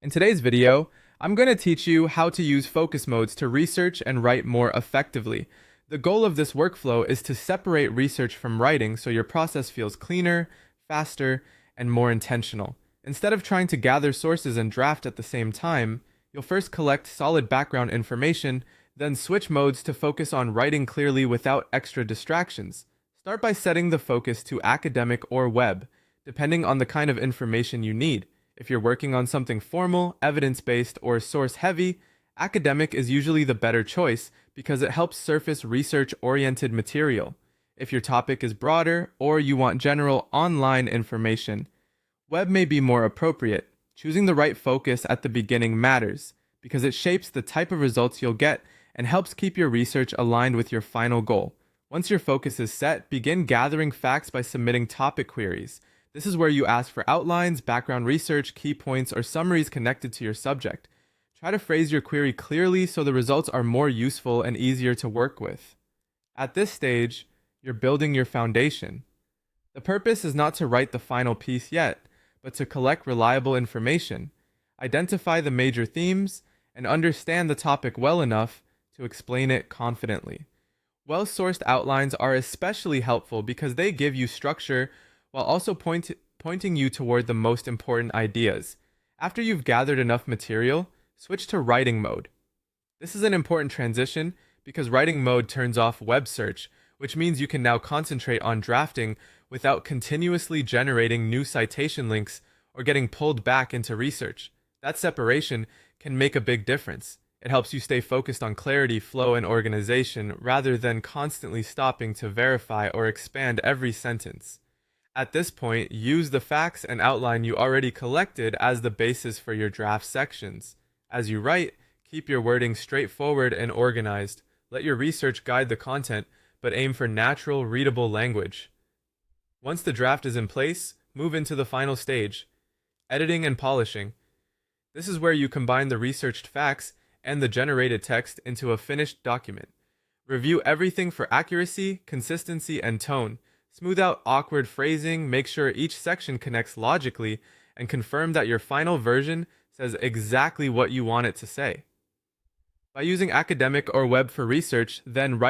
In today's video, I'm going to teach you how to use focus modes to research and write more effectively. The goal of this workflow is to separate research from writing so your process feels cleaner, faster, and more intentional. Instead of trying to gather sources and draft at the same time, you'll first collect solid background information, then switch modes to focus on writing clearly without extra distractions. Start by setting the focus to academic or web, depending on the kind of information you need. If you're working on something formal, evidence-based, or source-heavy, academic is usually the better choice because it helps surface research-oriented material. If your topic is broader or you want general online information, web may be more appropriate. Choosing the right focus at the beginning matters because it shapes the type of results you'll get and helps keep your research aligned with your final goal. Once your focus is set, begin gathering facts by submitting topic queries. This is where you ask for outlines, background research, key points, or summaries connected to your subject. Try to phrase your query clearly so the results are more useful and easier to work with. At this stage, you're building your foundation. The purpose is not to write the final piece yet, but to collect reliable information, identify the major themes, and understand the topic well enough to explain it confidently. Well-sourced outlines are especially helpful because they give you structure while also pointing you toward the most important ideas. After you've gathered enough material, switch to writing mode. This is an important transition because writing mode turns off web search, which means you can now concentrate on drafting without continuously generating new citation links or getting pulled back into research. That separation can make a big difference. It helps you stay focused on clarity, flow, and organization rather than constantly stopping to verify or expand every sentence. At this point, use the facts and outline you already collected as the basis for your draft sections. As you write, keep your wording straightforward and organized. Let your research guide the content, but aim for natural, readable language. Once the draft is in place, move into the final stage, editing and polishing. This is where you combine the researched facts and the generated text into a finished document. Review everything for accuracy, consistency, and tone. Smooth out awkward phrasing, make sure each section connects logically, and confirm that your final version says exactly what you want it to say. By using academic or web for research, then write